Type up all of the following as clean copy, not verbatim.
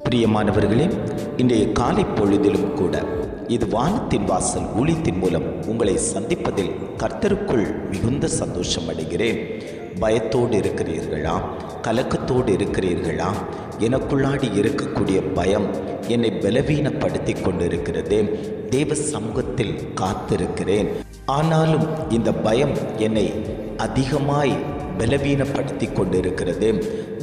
பிரியமானவர்களே, இன்றைய காலை பொழுதிலும் கூட இது வானத்தின் வாசல் ஊழியத்தின் மூலம் உங்களை சந்திப்பதில் கர்த்தருக்குள் மிகுந்த சந்தோஷம் அடைகிறேன். பயத்தோடு இருக்கிறீர்களா? கலக்கத்தோடு இருக்கிறீர்களா? எனக்குள்ளாடி இருக்கக்கூடிய பயம் என்னை பலவீனப்படுத்தி கொண்டிருக்கிறது. தேவ சமூகத்தில் காத்திருக்கிறேன், ஆனாலும் இந்த பயம் என்னை அதிகமாய் பலவீனப்படுத்தி கொண்டிருக்கிறது.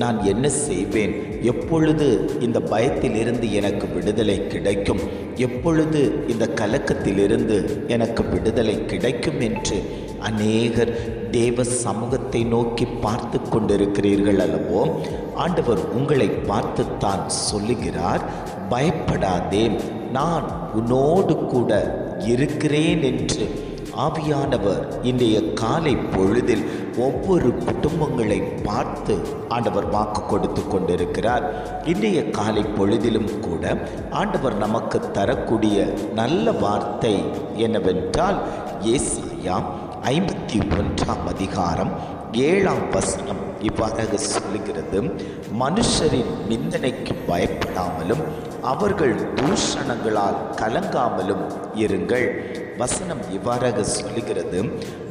நான் என்ன செய்வேன்? எப்பொழுது இந்த பயத்திலிருந்து எனக்கு விடுதலை கிடைக்கும்? எப்பொழுது இந்த கலக்கத்திலிருந்து எனக்கு விடுதலை கிடைக்கும் என்று அநேகர் தேவ சமூகத்தை நோக்கி பார்த்து கொண்டிருக்கிறீர்கள் அல்லவோ? ஆண்டவர் உங்களை பார்த்துத்தான் சொல்லுகிறார், பயப்படாதே, நான் உன்னோடு கூட இருக்கிறேன் என்று. ஆவியானவர் இன்றைய காலை பொழுதில் ஒவ்வொரு குடும்பங்களை பார்த்து ஆண்டவர் வாக்கு கொடுத்து கொண்டிருக்கிறார். இன்றைய காலை பொழுதிலும் கூட ஆண்டவர் நமக்கு தரக்கூடிய நல்ல வார்த்தை என்னவென்றால், ஏசாயா 51 அதிகாரம் 7 இவ்வாறாக சொல்லுகிறது, மனுஷரின் நிந்தனைக்கு பயப்படாமலும் அவர்கள் தூஷணங்களால் கலங்காமலும் இருங்கள். வசனம் இவ்வாறாக சொல்லுகிறது,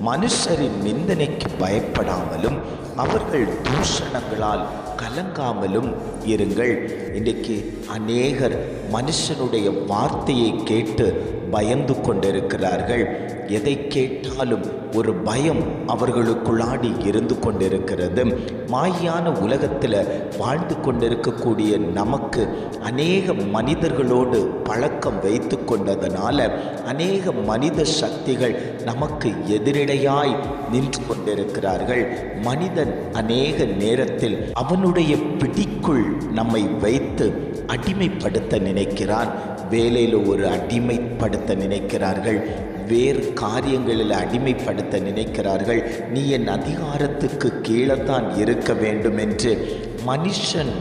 மனுஷரின் நிந்தனைக்கு பயப்படாமலும் அவர்கள் தூஷணங்களால் கலங்காமலும் இருங்கள். இன்றைக்கு அநேகர் மனுஷனுடைய வார்த்தையை கேட்டு பயந்து கொண்டிருக்கிறார்கள். எதை கேட்டாலும் ஒரு பயம் அவர்களுக்குள்ளாடி இருந்து கொண்டிருக்கிறது. மாயான உலகத்தில் வாழ்ந்து கொண்டிருக்கக்கூடிய நமக்கு அநேக மனிதர்களோடு பழக்கம் வைத்து கொண்டதனால அநேக மனித சக்திகள் நமக்கு எதிரிடையாய் நின்று கொண்டிருக்கிறார்கள். மனிதன் அநேக நேரத்தில் அவனுடைய பிடிக்குள் நம்மை வைத்து அடிமைப்படுத்த நினைக்கிறான். வேலையில் ஒரு அடிமைப்படுத்த நினைக்கிறார்கள், வேறு காரியங்களில் அடிமைப்படுத்த நினைக்கிறார்கள். நீ என் அதிகாரத்துக்கு கீழே தான் இருக்க வேண்டும் என்று மனுஷன்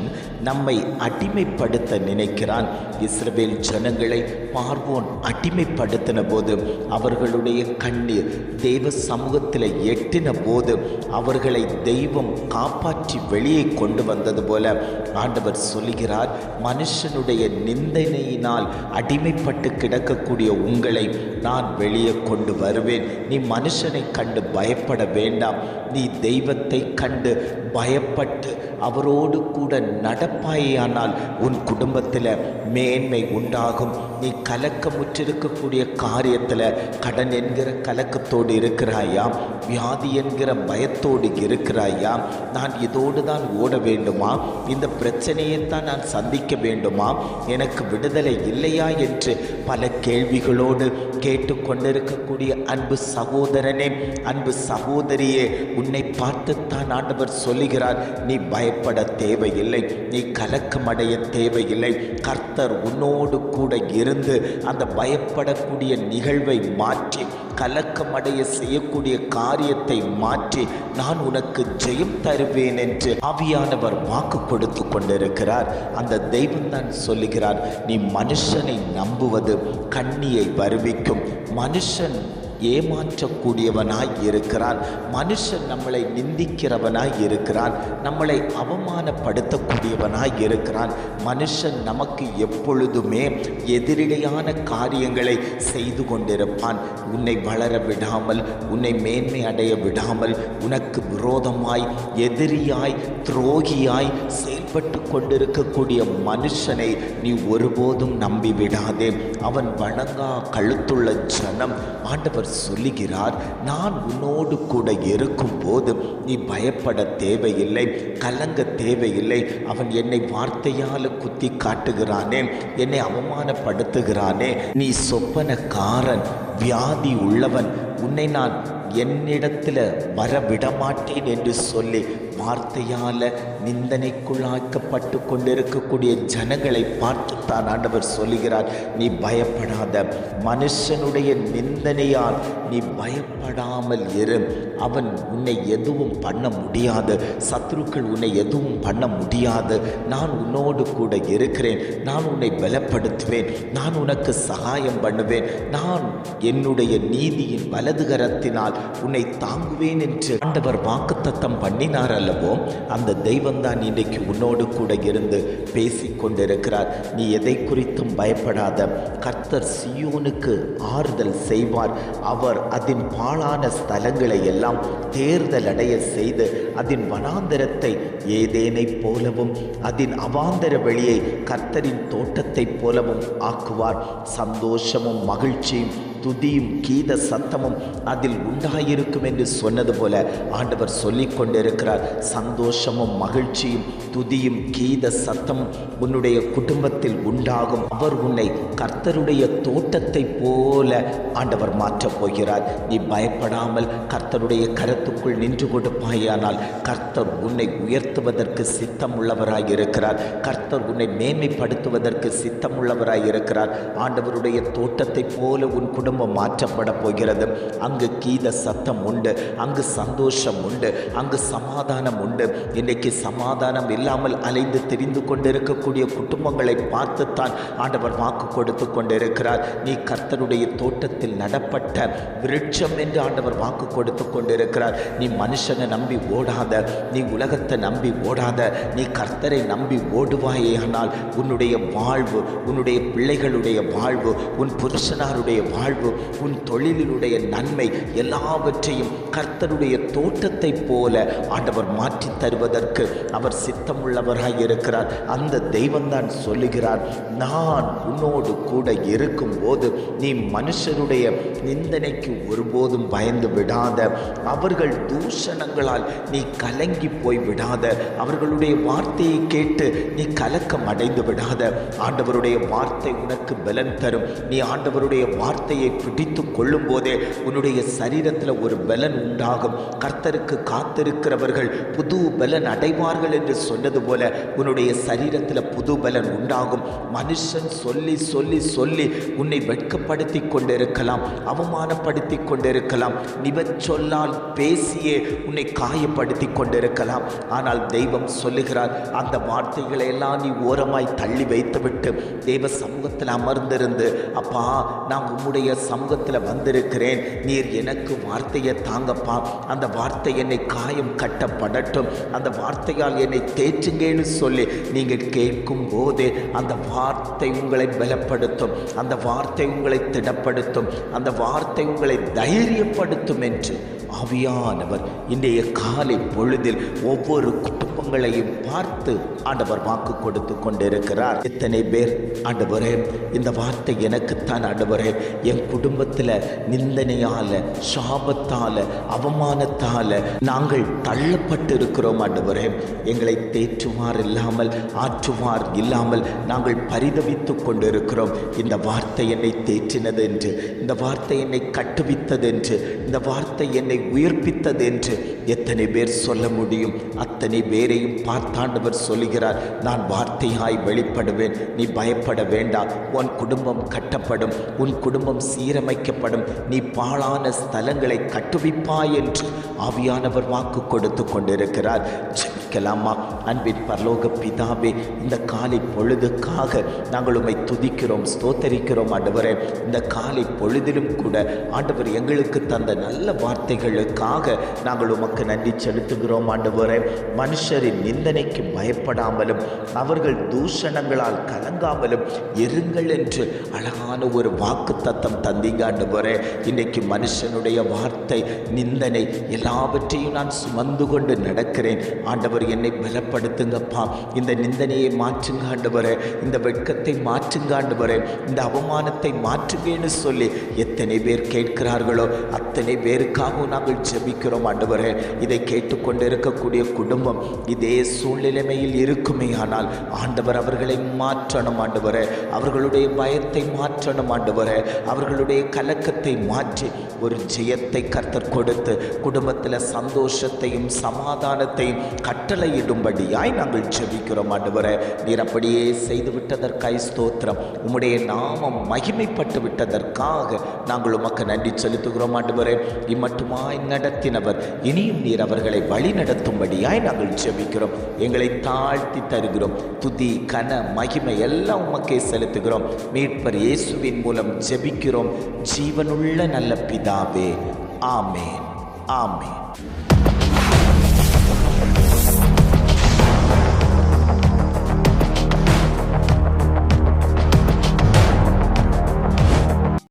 நம்மை அடிமைப்படுத்த நினைக்கிறான். இஸ்ரவேல் ஜனங்களை பார்வோன் அடிமைப்படுத்தின போது அவர்களுடைய கண்ணீர் தேவ சமூகத்தில் எட்டின போது அவர்களை தெய்வம் காப்பாற்றி வெளியே கொண்டு வந்தது போல ஆண்டவர் சொல்லுகிறார், மனுஷனுடைய நிந்தனையினால் அடிமைப்பட்டு கிடக்கக்கூடிய உங்களை நான் வெளியே கொண்டு வருவேன். நீ மனுஷனை கண்டு பயப்பட வேண்டாம். நீ தெய்வத்தை கண்டு பயப்பட்டு அவரோடு கூட நடப்பாயானால் உன் குடும்பத்தில் மேன்மை உண்டாகும். நீ கலக்கமுற்றிருக்கக்கூடிய காரியத்தில் கடன் என்கிற கலக்கத்தோடு இருக்கிறாயா? வியாதி என்கிற பயத்தோடு இருக்கிறாயா? நான் இதோடு தான் ஓட வேண்டுமா? இந்த பிரச்சனையைத்தான் நான் சந்திக்க வேண்டுமா? எனக்கு விடுதலை இல்லையா என்று பல கேள்விகளோடு கேட்டுக்கொண்டிருக்கக்கூடிய அன்பு சகோதரனே, அன்பு சகோதரியே, உன்னை பார்த்துத்தான் ஆண்டவர் சொல்லுகிறார், நீ பயப்பட தேவையில்லை, நீ கலக்கமடைய தேவையில்லை. கர்த்தர் உன்னோடு கூட இருந்து அந்த பயப்படக்கூடிய நிகழ்வை மாற்றி கலக்கமடைய செய்யக்கூடிய காரியத்தை மாற்றி நான் உனக்கு ஜெயம் தருவேன் என்று ஆவியானவர் வாக்கு கொடுத்து கொண்டிருக்கிறார். அந்த தெய்வம் தான் சொல்லுகிறார், நீ மனுஷனை நம்புவது கண்ணியை வருவிக்கும். மனுஷன் ஏமாற்றக்கூடியவனாய் இருக்கிறான். மனுஷன் நம்மளை நிந்திக்கிறவனாய் இருக்கிறான், நம்மளை அவமானப்படுத்தக்கூடியவனாய் இருக்கிறான். மனுஷன் நமக்கு எப்பொழுதுமே எதிரிடையான காரியங்களை செய்து கொண்டிருப்பான். உன்னை வளர விடாமல், உன்னை மேன்மை அடைய விடாமல், உனக்கு விரோதமாய் எதிரியாய் துரோகியாய் செயல்பட்டு கொண்டிருக்கக்கூடிய மனுஷனை நீ ஒருபோதும் நம்பி விடாதே. அவன் வணங்கா கழுத்துள்ள ஜனம். ஆண்டவர் சொல்லுகிறார், நான் உன்னோடு கூட இருக்கும் போது நீ பயப்பட தேவையில்லை, கலங்க தேவையில்லை. அவன் என்னை வார்த்தையால் குத்தி காட்டுகிறானே, என்னை அவமானப்படுத்துகிறானே, நீ சொப்பனக்காரன், வியாதி உள்ளவன், உன்னை நான் என்னிடத்தில் வரவிடமாட்டேன் என்று சொல்லி வார்த்தையால் நிந்தனைக்குள்ளாக்கப்பட்டு கொண்டிருக்கக்கூடிய ஜனங்களை பார்த்துத்தான் ஆண்டவர் சொல்லுகிறார், நீ பயப்படாத. மனுஷனுடைய நிந்தனையால் நீ பயப்படாமல் இரு. அவன் உன்னை எதுவும் பண்ண முடியாது, சத்துருக்கள் உன்னை எதுவும் பண்ண முடியாது. நான் உன்னோடு கூட இருக்கிறேன், நான் உன்னை பலப்படுத்துவேன், நான் உனக்கு சகாயம் பண்ணுவேன், நான் என்னுடைய நீதியின் வலதுகரத்தினால் உன்னை தாங்குவேன் என்று ஆண்டவர் வாக்குத்தத்தம் பண்ணினார் அல்லவோ, அந்த தெய்வம்தான் இன்றைக்கு உன்னோடு கூட இருந்து பேசி கொண்டிருக்கிறார். நீ எதை குறித்தும் பயப்படாத. கர்த்தர் சீயோனுக்கு ஆறுதல் செய்வார். அவர் அதன் பாழான ஸ்தலங்களை எல்லாம் தேர்தல் அடைய செய்து அதன் வனாந்தரத்தை ஏதேனைப் போலவும் அதன் அவாந்தர வெளியை கர்த்தரின் தோட்டத்தைப் போலவும் ஆக்குவார். சந்தோஷமும் மகிழ்ச்சியும் துதியும் கீத சத்தமும் அதில் உண்டாயிருக்கும் என்று சொன்னது போல ஆண்டவர் சொல்லிக் கொண்டிருக்கிறார். சந்தோஷமும் மகிழ்ச்சியும் துதியும் கீத சத்தமும் உன்னுடைய குடும்பத்தில் உண்டாகும். அவர் உன்னை கர்த்தருடைய தோட்டத்தை போல ஆண்டவர் மாற்றப் போகிறார். நீ பயப்படாமல் கர்த்தருடைய கரத்துக்குள் நின்று கொடுப்பாயானால் கர்த்தர் உன்னை உயர்த்துவதற்கு சித்தம் உள்ளவராயிருக்கிறார். கர்த்தர் உன்னை மேன்மைப்படுத்துவதற்கு சித்தம் உள்ளவராயிருக்கிறார். ஆண்டவருடைய தோட்டத்தை போல உன் குடும்பம் மாற்றப்பட போகிறது. அங்கு கீத சத்தம் உண்டு, அங்கு சந்தோஷம் உண்டு, அங்கு சமாதானம் உண்டு. இன்றைக்கு சமாதானம் இல்லாமல் அலைந்து தெரிந்து கொண்டிருக்கக்கூடிய குடும்பங்களை பார்த்துத்தான் ஆண்டவர் வாக்கு கொடுத்து கொண்டிருக்கிறார். நீ கர்த்தருடைய தோட்டத்தில் நடப்பட்ட விருட்சம் என்று ஆண்டவர் வாக்கு கொடுத்து கொண்டிருக்கிறார். நீ மனுஷனை நம்பி ஓடாத, நீ உலகத்தை நம்பி ஓடாத, நீ கர்த்தரை நம்பி ஓடுவாயேயானால் உன்னுடைய வாழ்வு, உன்னுடைய பிள்ளைகளுடைய வாழ்வு, உன் புருஷனாருடைய வாழ்வு, உன் தொழிலினுடைய நன்மை எல்லாவற்றையும் கர்த்தருடைய தோட்டத்தை போல ஆண்டவர் மாற்றி தருவதற்கு அவர் சித்தமுள்ளவராய் இருக்கிறார். அந்த தெய்வம்தான் சொல்லுகிறார், நான் உன்னோடு கூட இருக்கும் போது நீ மனுஷருடைய நிந்தனைக்கு ஒருபோதும் பயந்து விடாத, அவர்கள் தூஷணங்களால் நீ கலங்கி போய் விடாத, அவர்களுடைய வார்த்தையை கேட்டு நீ கலக்கம் அடைந்து விடாத. ஆண்டவருடைய வார்த்தை உனக்கு பலன் தரும். நீ ஆண்டவருடைய வார்த்தையை பிடித்து கொள்ளும் போதே உன்னுடைய சரீரத்தில் ஒரு பலன் உண்டாகும். கர்த்தருக்கு காத்திருக்கிறவர்கள் புது பலன் அடைவார்கள் என்று சொன்னது போல உன்னுடைய சரீரத்தில் புது பலன் உண்டாகும். மனுஷன் சொல்லி சொல்லி சொல்லி உன்னை வெட்கப்படுத்தி கொண்டிருக்கலாம், அவமானப்படுத்தி கொண்டிருக்கலாம், நிவச்சொல்லால் பேசியே உன்னை காயப்படுத்தி கொண்டிருக்கலாம். ஆனால் தெய்வம் சொல்லுகிறார், அந்த வார்த்தைகளை எல்லாம் நீ ஓரமாய் தள்ளி வைத்துவிட்டு தெய்வ சமூகத்தில் அமர்ந்திருந்து, அப்பா நான் உம்முடைய சமூகத்தில் வந்திருக்கிறேன், நீர் எனக்கு வார்த்தையை தாங்கப்பா, அந்த வார்த்தை என்னை காயம் கட்டப்படட்டும், அந்த வார்த்தையால் என்னை தேற்றுங்கன்னு சொல்லி நீங்கள் கேட்கும் போதே அந்த வார்த்தை உங்களை பலப்படுத்தும், அந்த வார்த்தை உங்களை திடப்படுத்தும், அந்த வார்த்தை உங்களை தைரியப்படுத்தும் என்று ஆவியானவர் இன்றைய காலை பொழுதில் ஒவ்வொரு குடும்பங்களையும் பார்த்து ஆண்டவர் வாக்கு கொடுத்து கொண்டிருக்கிறார். எத்தனை பேர் ஆண்டவரே இந்த வார்த்தை எனக்குத்தான் ஆண்டவரே, என் குடும்பத்தில் நிந்தனையால, சாபத்தால, அவமானத்தால நாங்கள் தள்ளப்பட்டு இருக்கிறோம் ஆண்டவரே, எங்களை தேற்றுவார் இல்லாமல் ஆற்றுவார் இல்லாமல் நாங்கள் பரிதவித்து கொண்டிருக்கிறோம். இந்த வார்த்தை என்னை தேற்றினது என்று, இந்த வார்த்தை என்னை கட்டுவித்தது என்று, இந்த வார்த்தை என்னை உயிர்ப்பித்தது என்று எத்தனை பேர் சொல்ல முடியும்? அத்தனை பேரையும் பார்த்தாண்டவர் சொல்லுகிறார், நான் வார்த்தையாய் வெளிப்படுவேன், நீ பயப்பட வேண்டாம், உன் குடும்பம் கட்டப்படும், உன் குடும்பம் சீரமைக்கப்படும், நீ பாழான ஸ்தலங்களை கட்டுவிப்பாய் என்று ஆவியானவர் வாக்கு கொடுத்து கொண்டிருக்கிறார். ஜெபிக்கலாமா? அன்பின் பரலோக பிதாவே, இந்த காலை பொழுதுக்காக நாங்கள் உம்மை துதிக்கிறோம், ஸ்தோத்தரிக்கிறோம் ஆண்டவரே. இந்த காலை பொழுதிலும் கூட ஆண்டவர் எங்களுக்கு தந்த நல்ல வார்த்தைகளுக்காக நாங்கள் உமக்கு நன்றி செலுத்துகிறோம் ஆண்டவரே. மனுஷரின் நிந்தனைக்கு பயப்படாமலும் அவர்கள் தூஷணங்களால் கலங்காமலும் இருங்கள் என்று அழகான ஒரு வாக்கு தத்தம் தந்தீங்க ஆண்டவரே. இன்றைக்கு மனுஷனுடைய வார்த்தை, நிந்தனை எல்லாவற்றையும் நான் சுமந்து கொண்டு நடக்கிறேன் ஆண்டவர், என்னை பலப்படுத்துங்கப்பா. இந்த நிந்தனையை மாற்றுங்க ஆண்டவரே, இந்த வெட்கத்தை மாற்றுங்க ஆண்டவரே, இந்த அவமானத்தை மாற்றுங்கன்னு சொல்லி எத்தனை பேர் கேட்கிறார்களோ அத்தனை பேருக்காகவும் நாங்கள் ஜெபிக்கிறோம் ஆண்டவரே. இதை கேட்டுக்கொண்டு இருக்கக்கூடிய குடும்பம் இதே சூழ்நிலைமையில் இருக்குமே ஆனால் ஆண்டவர் அவர்களை மாற்றணும் ஆண்டவரே, அவர்களுடைய பயத்தை மாற்றணும் ஆண்டவரே, அவர்களுடைய கலக்கத்தை மாற்றி ஒரு ஜெயத்தை கர்த்தர் கொடுத்து குடும்பத்தில் சந்தோஷத்தையும் சமாதானத்தையும் கட்டளையிடும்படியாய் நாங்கள் ஜெபிக்கிறோம் ஆண்டவரே. நீர் அப்படியே செய்து விட்டதற்காய் ஸ்தோத்திரம். உம்முடைய நாமம் மகிமைப்பட்டு விட்டதற்காக நாங்கள் உமக்கு நன்றி செலுத்துகிறோம் ஆண்டவரே. இம்மட்டுமாய் நடத்தினவர் இனியும் நீர் அவர்களை வழி நடத்தும்படியாய் நாங்கள் ஜெபிக்கிறோம். எங்களை தாழ்த்தி தருகிறோம். துதி கன மகிமை எல்லாம் உமக்கே செலுத்துகிறோம். மீட்பர் இயேசுவின் மூலம் ஜெபிக்கிறோம் ஜீவனுள்ள நல்ல பிதாவே. ஆமேன், ஆமேன்.